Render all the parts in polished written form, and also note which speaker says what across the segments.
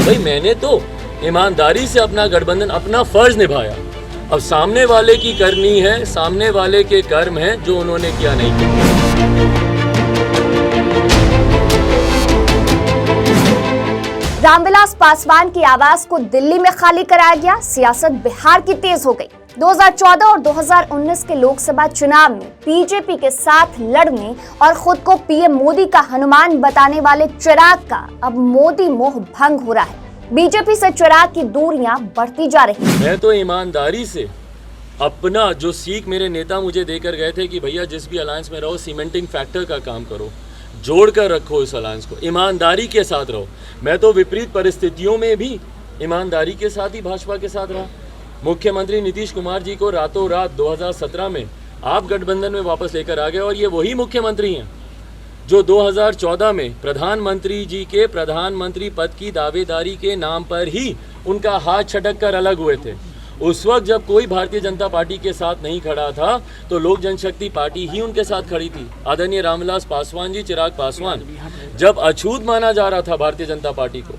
Speaker 1: भाई मैंने तो ईमानदारी से अपना गठबंधन, अपना फर्ज निभाया। अब सामने वाले की करनी है, सामने वाले के कर्म हैं जो उन्होंने किया नहीं किया।
Speaker 2: रामविलास पासवान की आवाज को दिल्ली में खाली कराया गया, सियासत बिहार की तेज हो गई। 2014 और 2019 के लोकसभा चुनाव में बीजेपी के साथ लड़ने और खुद को पीएम मोदी का हनुमान बताने वाले चिराग का अब मोदी मोह भंग हो रहा है। बीजेपी से चिराग की दूरियां बढ़ती जा रही हैं।
Speaker 1: मैं तो ईमानदारी से अपना जो सीख मेरे नेता मुझे देकर गए थे कि भैया जिस भी अलायंस में रहो सीमेंटिंग फैक्टर का काम करो, जोड़ कर रखो इस अलायंस को, ईमानदारी के साथ रहो। मैं तो विपरीत परिस्थितियों में भी ईमानदारी के साथ ही भाजपा के साथ रहा। मुख्यमंत्री नीतीश कुमार जी को रातों रात 2017 में आप गठबंधन में वापस लेकर आ गए और ये वही मुख्यमंत्री हैं जो 2014 में प्रधानमंत्री जी के प्रधानमंत्री पद की दावेदारी के नाम पर ही उनका हाथ छटक कर अलग हुए थे। उस वक्त जब कोई भारतीय जनता पार्टी के साथ नहीं खड़ा था तो लोक जनशक्ति पार्टी ही उनके साथ खड़ी थी। आदरणीय रामविलास पासवान जी, चिराग पासवान, जब अछूत माना जा रहा था भारतीय जनता पार्टी को,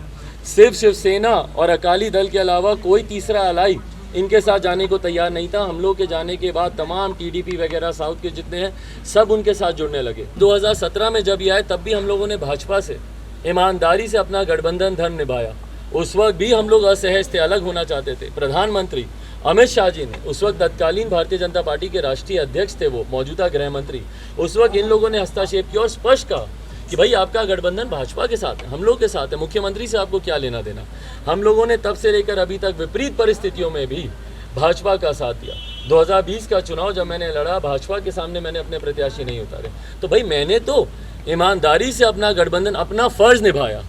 Speaker 1: सिर्फ शिवसेना और अकाली दल के अलावा कोई तीसरा अलाई इनके साथ जाने को तैयार नहीं था। हम लोग के जाने के बाद तमाम टीडीपी वगैरह साउथ के जितने हैं सब उनके साथ जुड़ने लगे। 2017 में जब ये आए तब भी हम लोगों ने भाजपा से ईमानदारी से अपना गठबंधन धर्म निभाया। उस वक्त भी हम लोग असहज थे, अलग होना चाहते थे। प्रधानमंत्री अमित शाह जी ने, उस वक्त तत्कालीन भारतीय जनता पार्टी के राष्ट्रीय अध्यक्ष थे, वो मौजूदा गृह मंत्री, उस वक्त इन लोगों ने हस्तक्षेप किया और स्पष्ट कहा कि भाई आपका गठबंधन भाजपा के साथ है, हम लोग के साथ है, मुख्यमंत्री से आपको क्या लेना देना। हम लोगों ने तब से लेकर अभी तक विपरीत परिस्थितियों में भी भाजपा का साथ दिया। 2020 का चुनाव जब मैंने लड़ा, भाजपा के सामने मैंने अपने प्रत्याशी नहीं उतारे। तो भाई मैंने तो ईमानदारी से अपना गठबंधन, अपना फर्ज निभाया।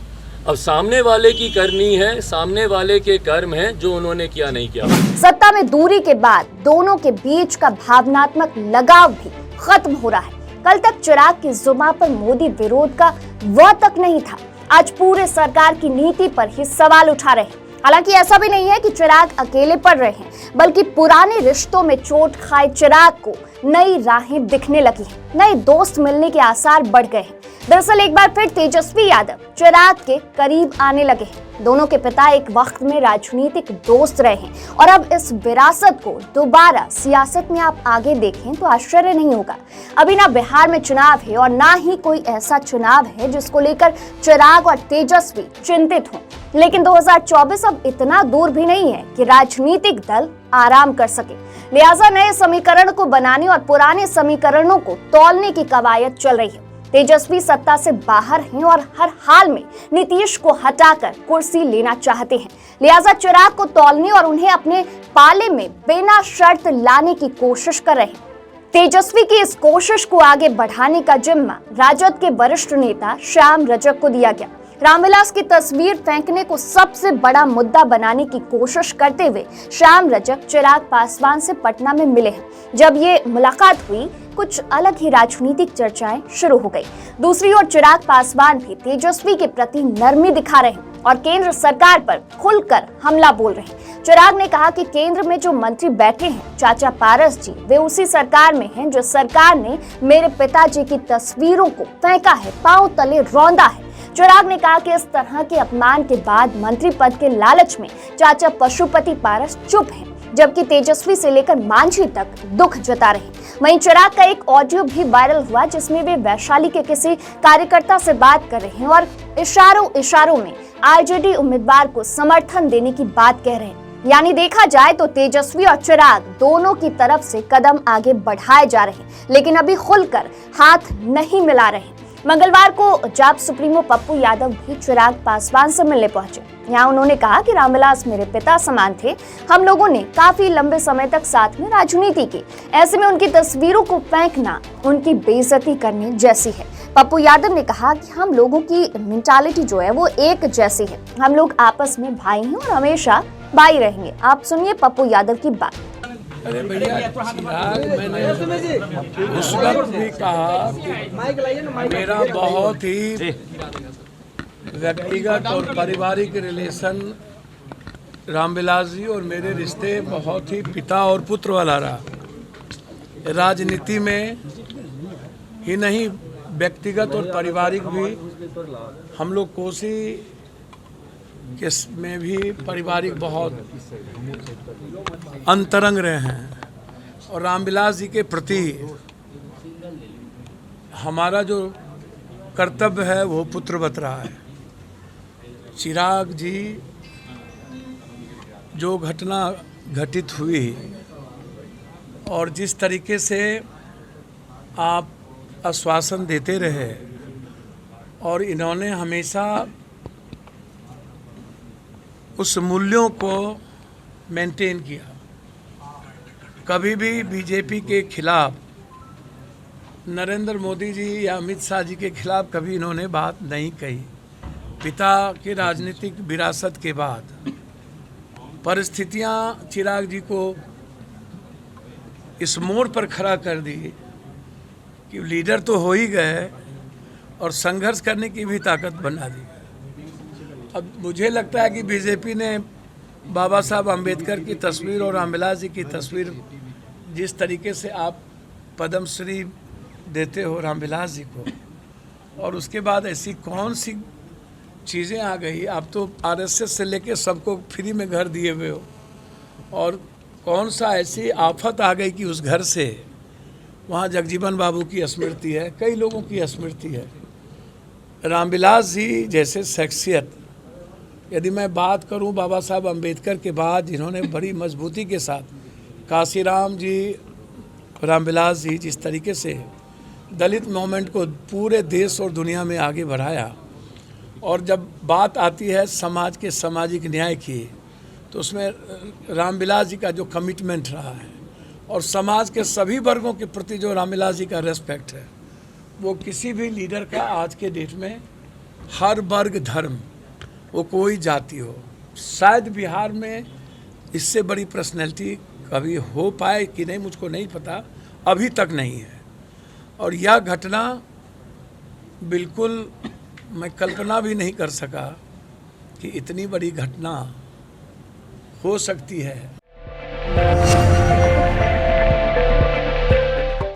Speaker 1: अब सामने वाले की करनी है, सामने वाले के कर्म हैं जो उन्होंने किया नहीं किया।
Speaker 2: सत्ता में दूरी के बाद दोनों के बीच का भावनात्मक लगाव भी खत्म हो रहा है। कल तक चिराग की जुबान पर मोदी विरोध का वह तक नहीं था, आज पूरे सरकार की नीति पर ही सवाल उठा रहे हैं। हालांकि ऐसा भी नहीं है कि चिराग अकेले पड़ रहे हैं, बल्कि पुराने रिश्तों में चोट खाए चिराग को नई राहें दिखने लगी हैं, नए दोस्त मिलने के आसार बढ़ गए हैं। दरअसल एक बार फिर तेजस्वी यादव चिराग के करीब आने लगे हैं। दोनों के पिता एक वक्त में राजनीतिक दोस्त रहे हैं और अब इस विरासत को दोबारा सियासत में आप आगे देखें तो आश्चर्य नहीं होगा। अभी ना बिहार में चुनाव है और ना ही कोई ऐसा चुनाव है जिसको लेकर चिराग और तेजस्वी चिंतित हों। लेकिन 2024 अब इतना दूर भी नहीं है कि राजनीतिक दल आराम कर सके। लिहाजा नए समीकरण को बनाने और पुराने समीकरणों को तौलने की कवायद चल रही है। तेजस्वी सत्ता से बाहर हैं और हर हाल में नीतीश को हटाकर कुर्सी लेना चाहते हैं। लिहाजा चिराग को तौलने और उन्हें अपने पाले में बिना शर्त लाने की कोशिश कर रहे हैं। तेजस्वी की इस कोशिश को आगे बढ़ाने का जिम्मा राजद के वरिष्ठ नेता श्याम रजक को दिया गया। रामविलास की तस्वीर फेंकने को सबसे बड़ा मुद्दा बनाने की कोशिश करते हुए श्याम रजक चिराग पासवान से पटना में मिले हैं। जब ये मुलाकात हुई, कुछ अलग ही राजनीतिक चर्चाएं शुरू हो गई। दूसरी ओर चिराग पासवान भी तेजस्वी के प्रति नरमी दिखा रहे हैं और केंद्र सरकार पर खुलकर हमला बोल रहे हैं। चिराग ने कहा कि केंद्र में जो मंत्री बैठे हैं चाचा पारस जी, वे उसी सरकार में हैं जो सरकार ने मेरे पिताजी की तस्वीरों को फेंका है, पांव तले रौंदा है। चिराग ने कहा कि इस तरह के अपमान के बाद मंत्री पद के लालच में चाचा पशुपति पारस चुप हैं, जबकि तेजस्वी से लेकर मांझी तक दुख जता रहे। वहीं चिराग का एक ऑडियो भी वायरल हुआ जिसमें वे वैशाली के किसी कार्यकर्ता से बात कर रहे हैं और इशारों में आरजेडी उम्मीदवार को समर्थन देने की बात कह रहे हैं। यानी देखा जाए तो तेजस्वी और चिराग दोनों की तरफ से कदम आगे बढ़ाए जा रहे हैं, लेकिन अभी खुलकर हाथ नहीं मिला रहे। मंगलवार को जाप सुप्रीमो पप्पू यादव भी चिराग पासवान से मिलने पहुंचे। यहाँ उन्होंने कहा कि रामविलास मेरे पिता समान थे, हम लोगों ने काफी लंबे समय तक साथ में राजनीति की, ऐसे में उनकी तस्वीरों को फेंकना उनकी बेइज्जती करने जैसी है। पप्पू यादव ने कहा कि हम लोगों की मेंटालिटी जो है वो एक जैसी है, हम लोग आपस में भाई हैं और हमेशा भाई रहेंगे। आप सुनिए पप्पू यादव की बात।
Speaker 3: अरे भैया, चिराग मैंने उस वक्त भी कहा कि मेरा बहुत ही व्यक्तिगत और पारिवारिक रिलेशन रामविलास जी और मेरे रिश्ते बहुत ही पिता और पुत्र वाला रहा। राजनीति में ही नहीं, व्यक्तिगत और पारिवारिक भी हम लोग कोसी के में भी पारिवारिक बहुत अंतरंग रहे हैं और रामविलास जी के प्रति हमारा जो कर्तव्य है वो पुत्रवत रहा है। चिराग जी जो घटना घटित हुई और जिस तरीके से आप आश्वासन देते रहे और इन्होंने हमेशा उस मूल्यों को मेंटेन किया, कभी भी बीजेपी के खिलाफ, नरेंद्र मोदी जी या अमित शाह जी के खिलाफ कभी इन्होंने बात नहीं कही। पिता की राजनीतिक विरासत के बाद परिस्थितियां चिराग जी को इस मोड़ पर खड़ा कर दी कि लीडर तो हो ही गए और संघर्ष करने की भी ताकत बना दी। अब मुझे लगता है कि बीजेपी ने बाबा साहब अम्बेडकर की तस्वीर और रामविलास जी की तस्वीर, जिस तरीके से आप पद्मश्री देते हो रामविलास जी को, और उसके बाद ऐसी कौन सी चीज़ें आ गई, आप तो आरएसएस से लेके सबको फ्री में घर दिए हुए हो, और कौन सा ऐसी आफत आ गई कि उस घर से वहाँ जगजीवन बाबू की स्मृति है, कई लोगों की स्मृति है। रामविलास जी जैसे शख्सियत, यदि मैं बात करूं बाबा साहब अम्बेडकर के बाद जिन्होंने बड़ी मजबूती के साथ, काशीराम जी, रामविलास जी जिस तरीके से दलित मूवमेंट को पूरे देश और दुनिया में आगे बढ़ाया, और जब बात आती है समाज के सामाजिक न्याय की तो उसमें रामविलास जी का जो कमिटमेंट रहा है और समाज के सभी वर्गों के प्रति जो रामविलास जी का रेस्पेक्ट है, वो किसी भी लीडर का आज के डेट में, हर वर्ग धर्म, वो कोई जाति हो, शायद बिहार में इससे बड़ी पर्सनैलिटी कभी हो पाए कि नहीं मुझको नहीं पता, अभी तक नहीं है। और यह घटना बिल्कुल मैं कल्पना भी नहीं कर सका कि इतनी बड़ी घटना हो सकती है।